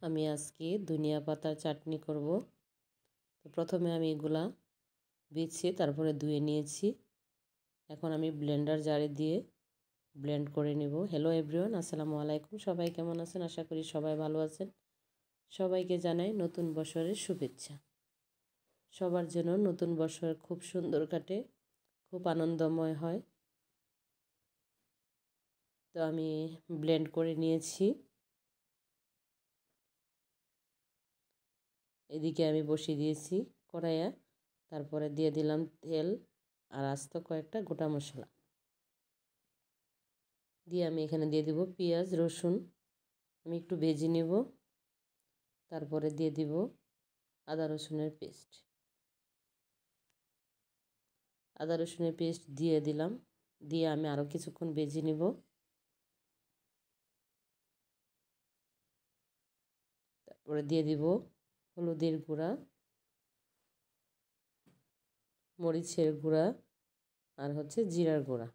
আমি আজকে ধনিয়া পাতার চাটনি করব। তো প্রথমে আমি এগুলা বেছে তারপরে ধুয়ে নিয়েছি। এখন আমি ব্লেন্ডার জারে দিয়ে ব্লেন্ড করে নেব। হ্যালো এভরিওয়ান, আসসালামু আলাইকুম। সবাই কেমন আছেন? আশা করি সবাই ভালো আছেন। সবাইকে জানাই নতুন বছরের শুভেচ্ছা। সবার জন্য নতুন বছর খুব সুন্দর কাটে, খুব আনন্দময় হয়। তো আমি ব্লেন্ড করে নিয়েছি। এদিকে আমি বসিয়ে দিয়েছি কড়াইয়া। তারপরে দিয়ে দিলাম তেল আর আস্ত কয়েকটা গোটা মশলা দিয়ে আমি এখানে দিয়ে দিব পেঁয়াজ রসুন। আমি একটু ভেজে নেব। তারপরে দিয়ে দিব আদা রসুনের পেস্ট। আদা রসুনের পেস্ট দিয়ে দিলাম, দিয়ে আমি আরও কিছুক্ষণ ভেজে নেব। তারপরে দিয়ে দিব হলুদের গুঁড়া, মরিচের গুঁড়া আর জিরার গুঁড়া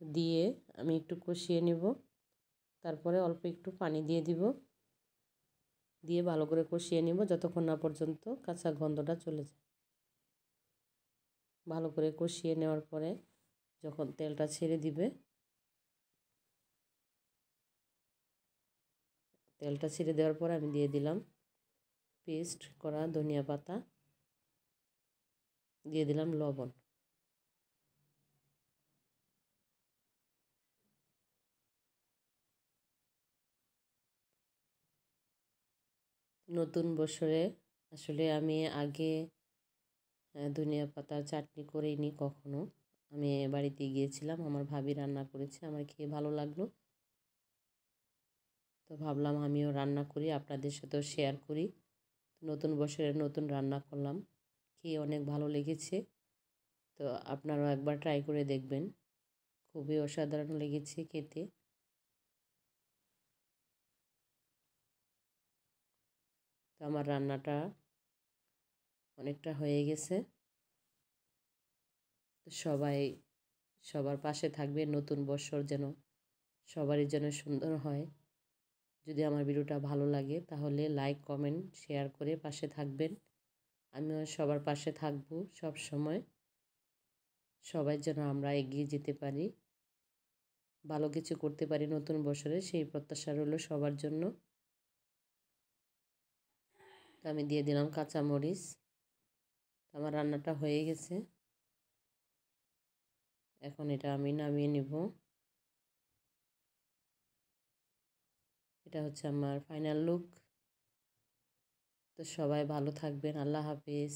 দিয়ে আমি একটু কষিয়ে নেব। তারপরে অল্প একটু পানি দিয়ে দিব, দিয়ে ভালো করে কষিয়ে নেব যতক্ষণ না পর্যন্ত কাঁচা গন্ধটা চলে যায়। ভালো করে কষিয়ে নেওয়ার পরে যখন তেলটা ছেড়ে দিবে, তেলটা ছেড়ে দেওয়ার পর আমি দিয়ে দিলাম পেস্ট করা ধনিয়া পাতা, দিয়ে দিলাম লবণ। নতুন বছরে আসলে আমি আগে ধনিয়া পাতার চাটনি করিনি কখনো। আমি বাড়িতে গিয়েছিলাম, আমার ভাবি রান্না করেছে, আমার খেয়ে ভালো লাগলো। তো ভাবলাম আমিও রান্না করি, আপনাদের সাথেও শেয়ার করি। নতুন বছরের নতুন রান্না করলাম, খেয়ে অনেক ভালো লেগেছে। তো আপনারাও একবার ট্রাই করে দেখবেন, খুবই অসাধারণ লেগেছে খেতে। তো আমার রান্নাটা অনেকটা হয়ে গেছে। তো সবাই সবার পাশে থাকবে, নতুন বছর যেন সবারই যেন সুন্দর হয়। যদি আমার ভিডিওটা ভালো লাগে তাহলে লাইক কমেন্ট শেয়ার করে পাশে থাকবেন। আমিও সবার পাশে থাকবো সব সময়। সবাই যেন আমরা এগিয়ে যেতে পারি, ভালো কিছু করতে পারি নতুন বছরে, সেই প্রত্যাশা রইল সবার জন্য। তো আমি দিয়ে দিলাম কাঁচামরিচ। আমার রান্নাটা হয়ে গেছে, এখন এটা আমি নামিয়ে নেব। এটা আমার ফাইনাল লুক। তো সবাই ভালো থাকবেন, আল্লাহ হাফেজ।